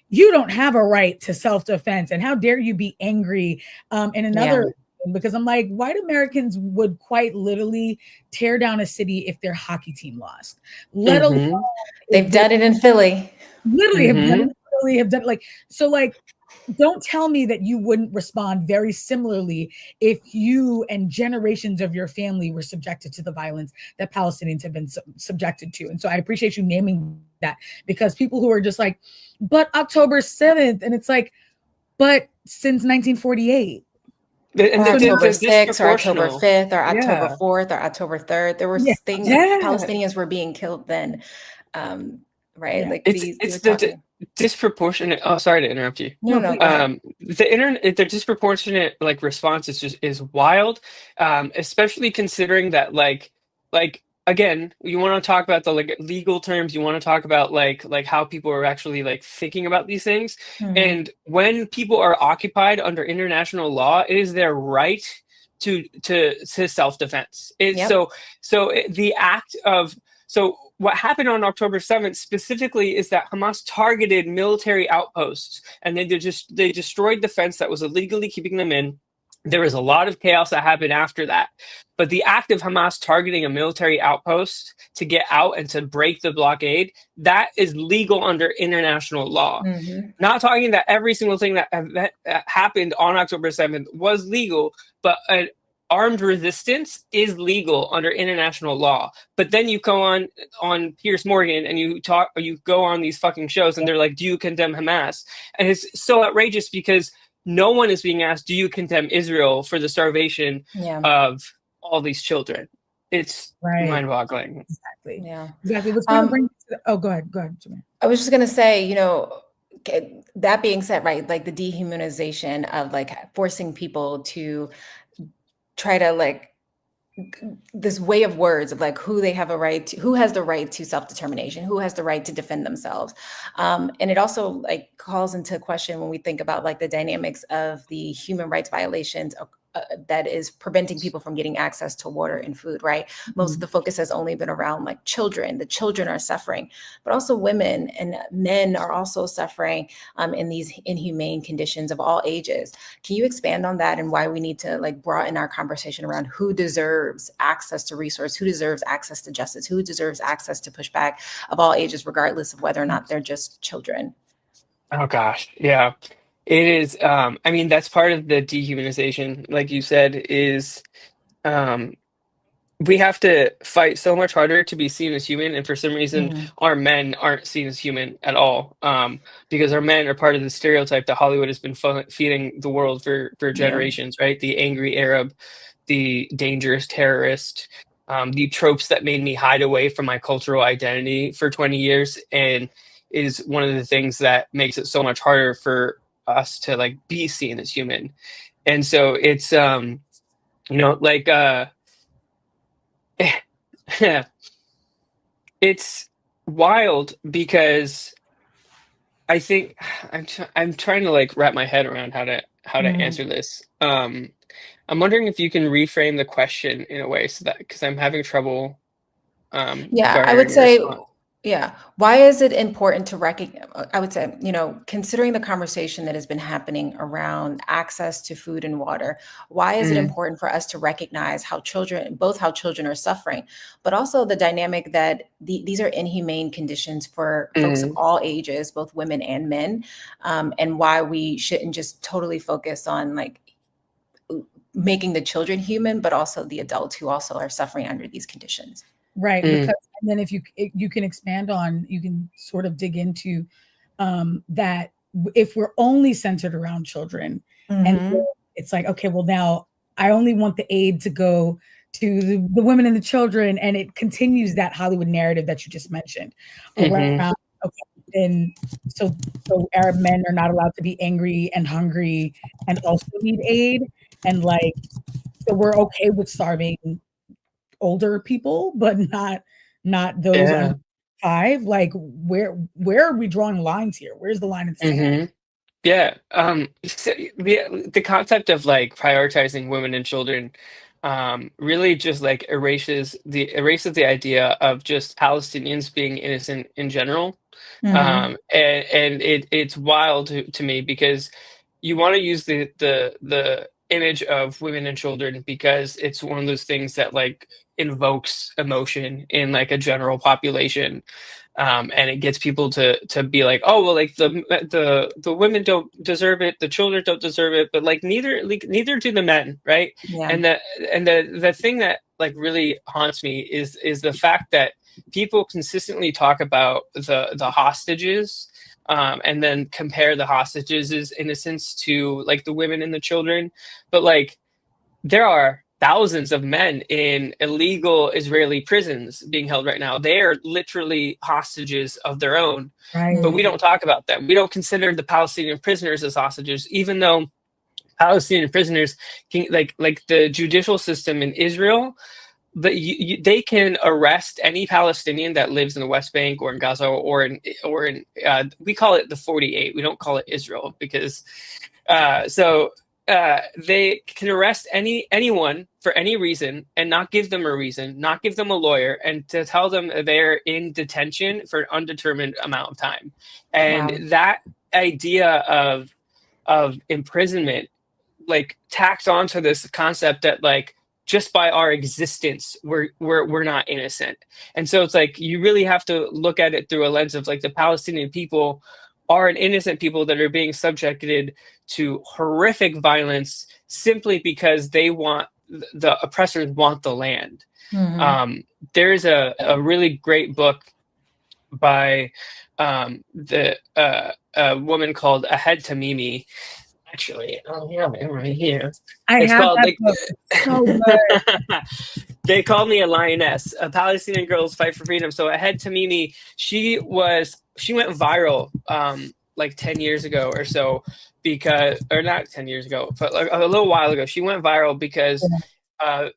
you don't have a right to self-defense, and how dare you be angry in another. Because I'm white Americans would quite literally tear down a city if their hockey team lost. Let alone they've done it in Philly. Literally have done it. So don't tell me that you wouldn't respond very similarly if you and generations of your family were subjected to the violence that Palestinians have been subjected to. And so I appreciate you naming that, because people who are just but October 7th, and it's but since 1948. And October 6th or October 5th or October 4th or October 3rd. There were things Palestinians were being killed then. Right? Yeah. It's the disproportionate. Oh, sorry to interrupt you. No. The disproportionate response is wild, especially considering that again, you want to talk about the legal terms. You want to talk about how people are actually thinking about these things. And when people are occupied under international law, it is their right to self-defense. So what happened on October 7th specifically is that Hamas targeted military outposts, and they destroyed the fence that was illegally keeping them in. There was a lot of chaos that happened after that. But the act of Hamas targeting a military outpost to get out and to break the blockade, that is legal under international law. Not talking that every single thing that happened on October 7th was legal, but armed resistance is legal under international law. But then you go on Piers Morgan and you go on these fucking shows and they're like, do you condemn Hamas? And it's so outrageous because no one is being asked, do you condemn Israel for the starvation of all these children? It's mind-boggling. Exactly. Yeah. Exactly. What's going to bring go ahead, Jamira. I was just going to say, that being said, right, the dehumanization of forcing people to try to this way of words of who they have a right to, who has the right to self-determination, who has the right to defend themselves. And it also calls into question when we think about the dynamics of the human rights violations that is preventing people from getting access to water and food, right? Most of the focus has only been around children. The children are suffering, but also women and men are also suffering in these inhumane conditions of all ages. Can you expand on that and why we need to broaden our conversation around who deserves access to resource, who deserves access to justice, who deserves access to pushback of all ages, regardless of whether or not they're just children? Oh gosh, yeah. It is, I mean, that's part of the dehumanization, like you said, is we have to fight so much harder to be seen as human. And for some reason, our men aren't seen as human at all, because our men are part of the stereotype that Hollywood has been feeding the world for generations, right? The angry Arab, the dangerous terrorist, the tropes that made me hide away from my cultural identity for 20 years. And is one of the things that makes it so much harder for us to be seen as human. And so it's it's wild because I think I'm trying to wrap my head around how to answer this. I'm wondering if you can reframe the question in a way so that, because I'm having trouble I would say Yeah. Why is it important to recognize, I would say, considering the conversation that has been happening around access to food and water, why is it important for us to recognize how children are suffering, but also the dynamic that these are inhumane conditions for folks of all ages, both women and men, and why we shouldn't just totally focus on like making the children human, but also the adults who also are suffering under these conditions. Right. Because and then if you can expand on, you can sort of dig into that if we're only centered around children and it's like, okay, well now I only want the aid to go to the women and the children. And it continues that Hollywood narrative that you just mentioned around, okay, and so Arab men are not allowed to be angry and hungry and also need aid. And like, so we're okay with starving older people, but not those under 5. Like where are we drawing lines here? Where's the line in the sand? Yeah. So the concept of like prioritizing women and children really just like erases the idea of just Palestinians being innocent in general. And it's wild to me because you want to use the image of women and children because it's one of those things that like invokes emotion in like a general population, and it gets people to be like, oh well, like the women don't deserve it, the children don't deserve it, but like neither do the men, right? Yeah. And the thing that like really haunts me is the fact that people consistently talk about the hostages, and then compare the hostages' innocence to like the women and the children. But like there are thousands of men in illegal Israeli prisons being held right now. They are literally hostages of their own. Right. But we don't talk about them. We don't consider the Palestinian prisoners as hostages, even though Palestinian prisoners can, like the judicial system in Israel, they can arrest any Palestinian that lives in the West Bank or in Gaza or in we call it the 48. We don't call it Israel because they can arrest anyone for any reason and not give them a reason, not give them a lawyer, and to tell them they're in detention for an undetermined amount of time. And that idea of imprisonment like tacks onto this concept that like just by our existence we're not innocent. And so it's like you really have to look at it through a lens of like the Palestinian people are an innocent people that are being subjected to horrific violence simply because the oppressors want the land. There's a really great book by a woman called Ahed Tamimi. Actually, I have it right here. It's called like, so good. They call me a lioness. Palestinian girls fight for freedom. So Ahed Tamimi, she went viral like 10 years ago or so or not 10 years ago, but like a little while ago. She went viral because a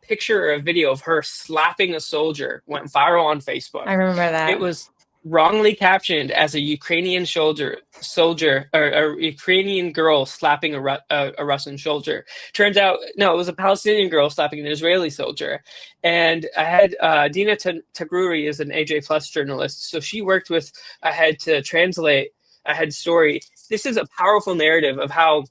picture or a video of her slapping a soldier went viral on Facebook. I remember that. It was wrongly captioned as a Ukrainian soldier or a Ukrainian girl slapping a Russian soldier. Turns out, no, it was a Palestinian girl slapping an Israeli soldier. And I had Dina Tagruri is an AJ Plus journalist, so she worked with Ahed to translate Ahed's story. This is a powerful narrative of how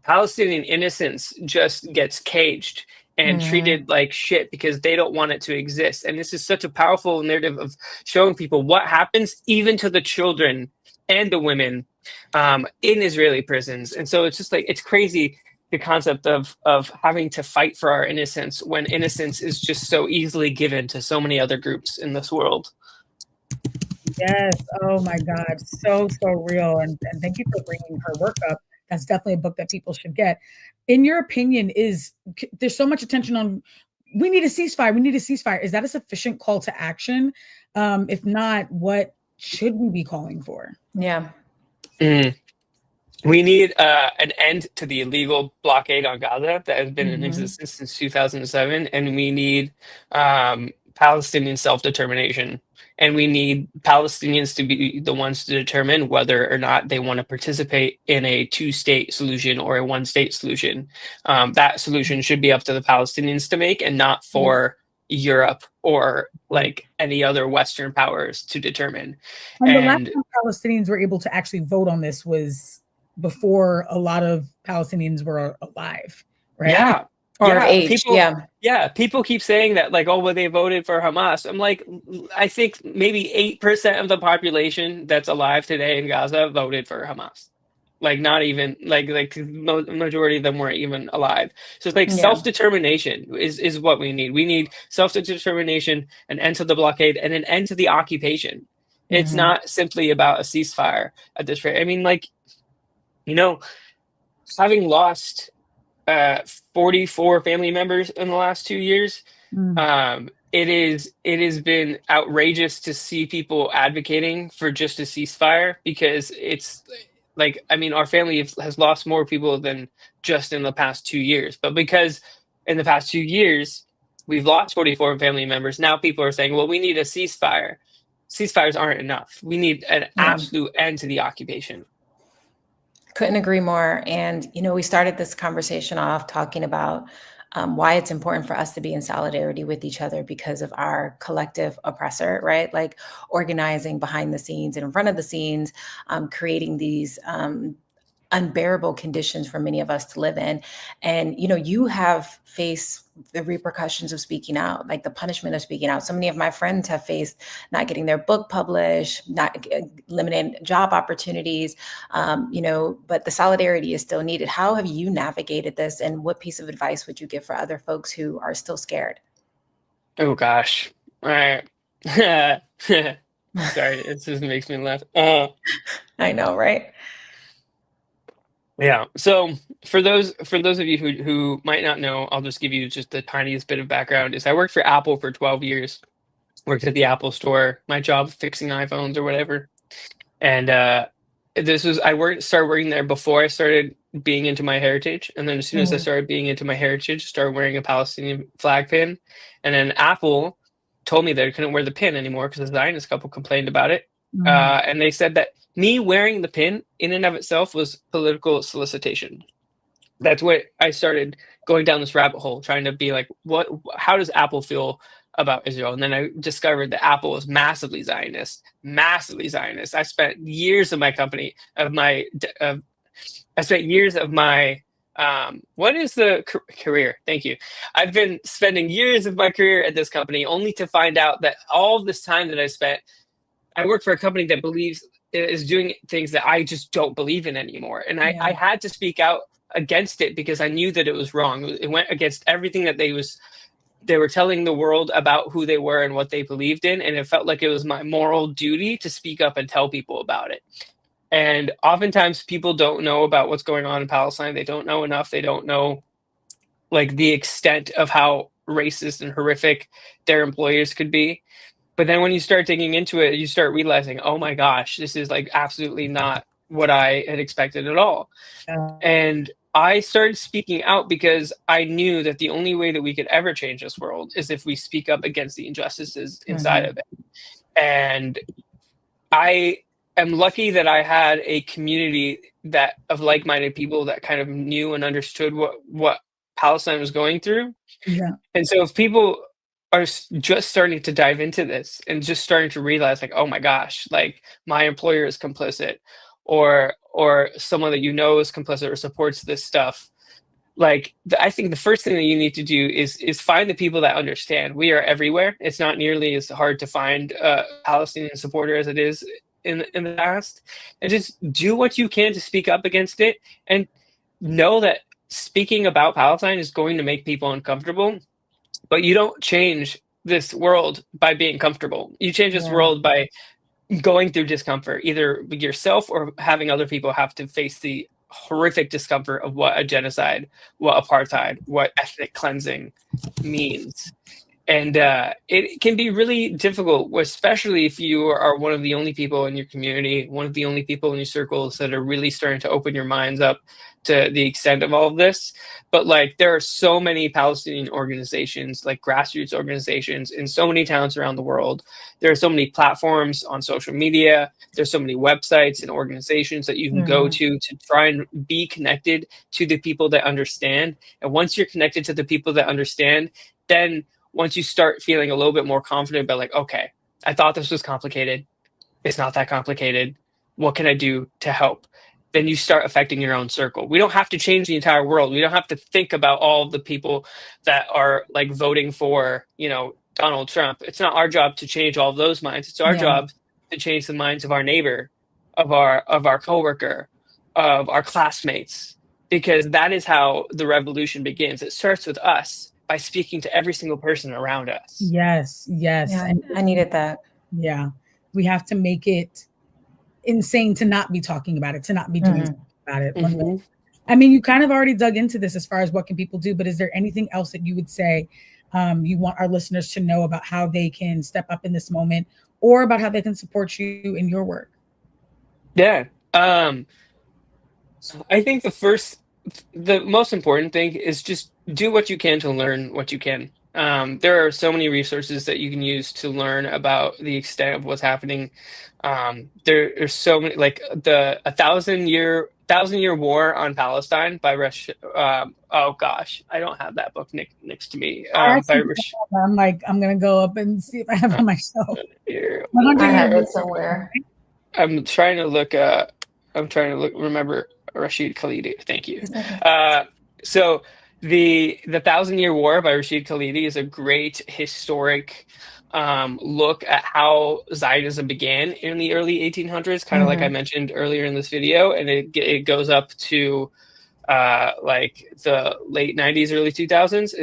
Palestinian innocence just gets caged and treated like shit because they don't want it to exist. And this is such a powerful narrative of showing people what happens even to the children and the women in Israeli prisons. And so it's just like, it's crazy, the concept of having to fight for our innocence when innocence is just so easily given to so many other groups in this world. Yes. Oh my God. So real. And thank you for bringing her work up. That's definitely a book that people should get. In your opinion, there's so much attention on, we need a ceasefire. Is that a sufficient call to action? If not, what should we be calling for? Yeah. We need an end to the illegal blockade on Gaza that has been in existence since 2007. And we need Palestinian self-determination. And we need Palestinians to be the ones to determine whether or not they want to participate in a 2-state solution or a 1-state solution. That solution should be up to the Palestinians to make and not for Europe or like any other Western powers to determine. And the last time Palestinians were able to actually vote on this was before a lot of Palestinians were alive, right? Yeah. Or of age. People keep saying that, like, oh, well, they voted for Hamas. I'm like, I think maybe 8% of the population that's alive today in Gaza voted for Hamas. Like, not even like majority of them weren't even alive. So it's like self-determination is what we need. We need self-determination, an end to the blockade, and an end to the occupation. It's not simply about a ceasefire at this rate. I mean, like, you know, having lost 44 family members in the last 2 years, it has been outrageous to see people advocating for just a ceasefire, because it's like, I mean, our family has lost more people than just in the past 2 years. But because in the past 2 years, we've lost 44 family members, now people are saying, well, we need a ceasefire. Ceasefires aren't enough. We need an absolute end to the occupation. Couldn't agree more. And, you know, we started this conversation off talking about why it's important for us to be in solidarity with each other because of our collective oppressor, right? Like organizing behind the scenes and in front of the scenes, creating these unbearable conditions for many of us to live in. And, you know, you have faced the repercussions of speaking out, like the punishment of speaking out. So many of my friends have faced not getting their book published, not limited job opportunities, you know, but the solidarity is still needed. How have you navigated this, and what piece of advice would you give for other folks who are still scared? Oh, gosh. All right. Sorry, it just makes me laugh. I know, right? Yeah. So for those of you who might not know, I'll just give you just the tiniest bit of background. Is I worked for Apple for 12 years. Worked at the Apple store. My job fixing iPhones or whatever. And I started working there before I started being into my heritage. And then as soon as I started being into my heritage, started wearing a Palestinian flag pin. And then Apple told me that I couldn't wear the pin anymore because the Zionist couple complained about it. And they said that me wearing the pin in and of itself was political solicitation. That's what I started going down this rabbit hole, trying to be like, how does Apple feel about Israel? And then I discovered that Apple was massively Zionist. I spent years of my what is the career? Thank you. I've been spending years of my career at this company only to find out that all this time that I spent, I work for a company that is doing things that I just don't believe in anymore. And I had to speak out against it because I knew that it was wrong. It went against everything that they were telling the world about who they were and what they believed in. And it felt like it was my moral duty to speak up and tell people about it. And oftentimes people don't know about what's going on in Palestine. They don't know enough. They don't know like the extent of how racist and horrific their employers could be. But then when you start digging into it, you start realizing, oh my gosh, this is like absolutely not what I had expected at all. And I started speaking out because I knew that the only way that we could ever change this world is if we speak up against the injustices inside of it. And I am lucky that I had a community of like-minded people that kind of knew and understood what Palestine was going through. Yeah. And so if people are just starting to dive into this and just starting to realize like, oh my gosh, like my employer is complicit, or someone that you know is complicit or supports this stuff. Like, I think the first thing that you need to do is find the people that understand. We are everywhere. It's not nearly as hard to find a Palestinian supporter as it is in the past. And just do what you can to speak up against it, and know that speaking about Palestine is going to make people uncomfortable. But you don't change this world by being comfortable. You change this world by going through discomfort, either yourself or having other people have to face the horrific discomfort of what a genocide, what apartheid, what ethnic cleansing means. And it can be really difficult, especially if you are one of the only people in your community, one of the only people in your circles that are really starting to open your minds up to the extent of all of this. But like, there are so many Palestinian organizations, like grassroots organizations in so many towns around the world. There are so many platforms on social media. There's so many websites and organizations that you can go to try and be connected to the people that understand. And once you're connected to the people that understand, then once you start feeling a little bit more confident about like, okay, I thought this was complicated. It's not that complicated. What can I do to help? Then you start affecting your own circle. We don't have to change the entire world. We don't have to think about all of the people that are like voting for, Donald Trump. It's not our job to change all of those minds. It's our job to change the minds of our neighbor, of our coworker, of our classmates, because that is how the revolution begins. It starts with us by speaking to every single person around us. Yes. Yeah, I needed that. Yeah. We have to make it insane to not be talking about it, to not be doing something about it. I mean, you kind of already dug into this as far as what can people do, but is there anything else that you would say you want our listeners to know about how they can step up in this moment, or about how they can support you in your work? Yeah. I think the most important thing is just do what you can to learn what you can. There are so many resources that you can use to learn about the extent of what's happening. There's so many, like the 1,000-year war on Palestine by oh gosh, I don't have that book next to me. I'm gonna go up and see if I have it on my shelf. I have it somewhere. I'm trying to remember Rashid Khalidi. Thank you. So the 1,000-Year War by Rashid Khalidi is a great historic look at how Zionism began in the early 1800s, kind of like I mentioned earlier in this video, and it goes up to like the late 90s, early 2000s.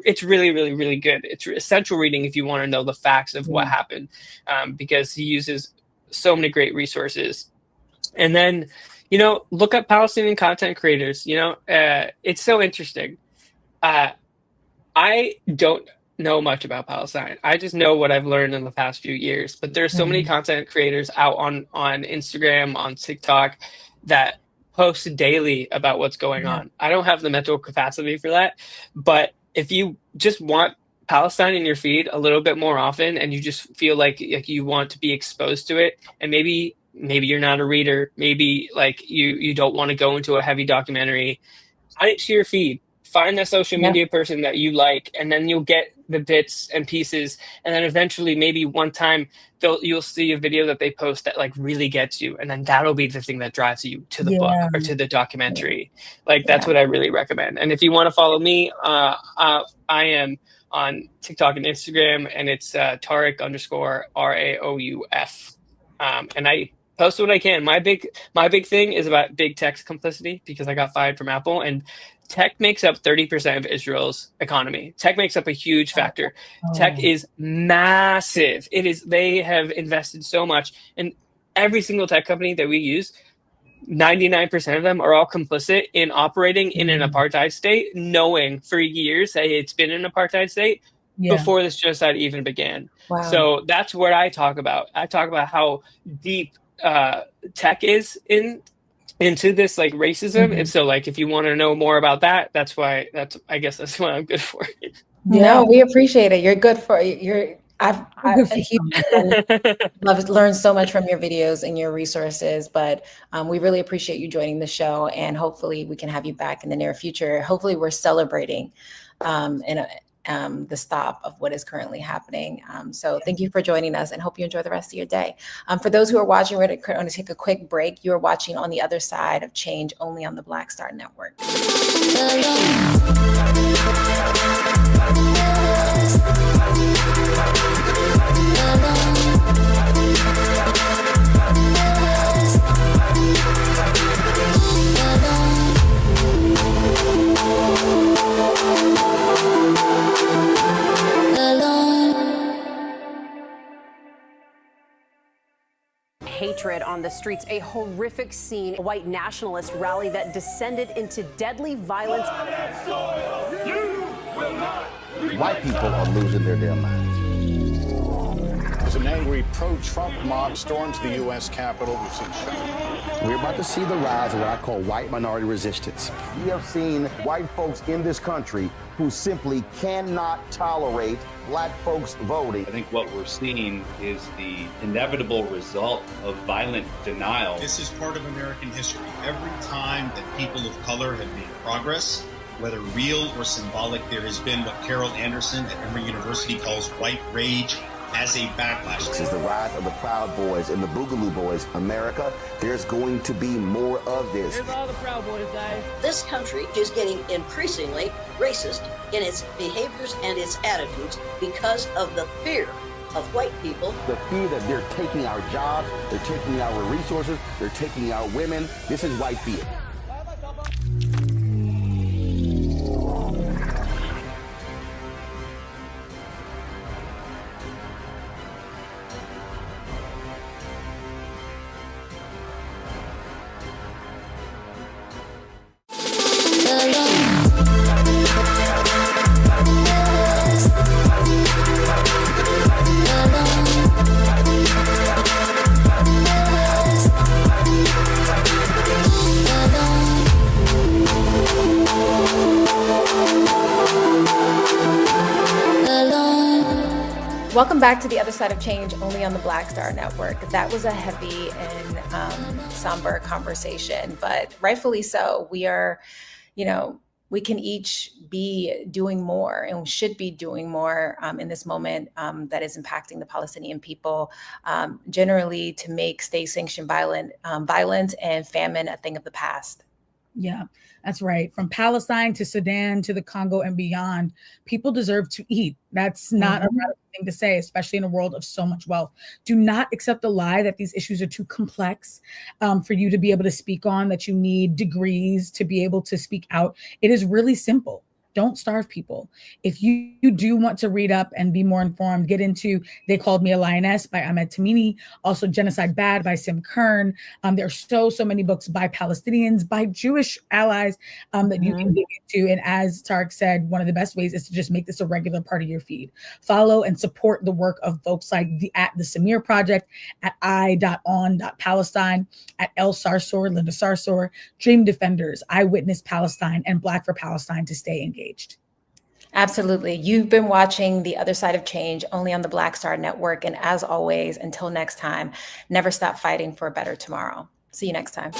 It's really, really, really good. It's essential reading if you want to know the facts of what happened, because he uses so many great resources. And then, look up Palestinian content creators. It's so interesting. I don't know much about Palestine. I just know what I've learned in the past few years. But there's so many content creators out on Instagram, on TikTok, that post daily about what's going on. I don't have the mental capacity for that. But if you just want Palestine in your feed a little bit more often, and you just feel like you want to be exposed to it, and maybe you're not a reader, maybe like you don't want to go into a heavy documentary, add it to your feed. Find a social media person that you like, and then you'll get the bits and pieces, and then eventually maybe one time you'll see a video that they post that like really gets you, and then that'll be the thing that drives you to the book or to the documentary. That's what I really recommend. And if you want to follow me, I am on TikTok and Instagram, and it's Tariq_Raouf. And I post what I can. My big thing is about big tech's complicity, because I got fired from Apple, and tech makes up 30% of Israel's economy. Tech makes up a huge factor. Tech is massive. They have invested so much, and every single tech company that we use, 99% of them are all complicit in operating in an apartheid state, knowing for years that it's been an apartheid state before this genocide even began. Wow. So that's what I talk about. I talk about how deep tech is into this like racism. And so like, if you want to know more about that, I guess that's what I'm good for. No, we appreciate it. You're good for I've learned so much from your videos and your resources, but we really appreciate you joining the show, and hopefully we can have you back in the near future. Hopefully we're celebrating the stop of what is currently happening. So thank you for joining us, and hope you enjoy the rest of your day. For those who are watching, we're going to take a quick break. You're watching On the Other Side of Change, only on the Black Star Network. Hatred on the streets, a horrific scene, a white nationalist rally that descended into deadly violence. White people are losing their damn minds. As an angry pro-Trump mob storms the U.S. Capitol, we've seen shooting. We're about to see the rise of what I call white minority resistance. We have seen white folks in this country who simply cannot tolerate black folks voting. I think what we're seeing is the inevitable result of violent denial. This is part of American history. Every time that people of color have made progress, whether real or symbolic, there has been what Carol Anderson at Emory University calls white rage as a backlash. This is the rise of the Proud Boys and the Boogaloo Boys. America, there's going to be more of this. Here's all the Proud Boys, guys. This country is getting increasingly racist in its behaviors and its attitudes because of the fear of white people. The fear that they're taking our jobs, they're taking our resources, they're taking our women. This is white fear. Welcome back to The Other Side of Change, only on the Black Star Network. That was a heavy and somber conversation, but rightfully so. We are, we can each be doing more and we should be doing more in this moment that is impacting the Palestinian people, generally to make state-sanctioned violence and famine a thing of the past. Yeah, that's right. From Palestine to Sudan to the Congo and beyond, people deserve to eat. That's not a radical thing to say, especially in a world of so much wealth. Do not accept the lie that these issues are too complex for you to be able to speak on, that you need degrees to be able to speak out. It is really simple. Don't starve people. If you do want to read up and be more informed, get into They Called Me a Lioness by Ahmed Tamimi, also Genocide Bad by Sim Kern. There are so many books by Palestinians, by Jewish allies that you can dig into. And as Tariq said, one of the best ways is to just make this a regular part of your feed. Follow and support the work of folks like at the Samir Project, at I.on.Palestine, at El Sarsour, Linda Sarsour, Dream Defenders, Eyewitness Palestine, and Black for Palestine to stay engaged. Absolutely. You've been watching The Other Side of Change only on the Black Star Network. And as always, until next time, never stop fighting for a better tomorrow. See you next time.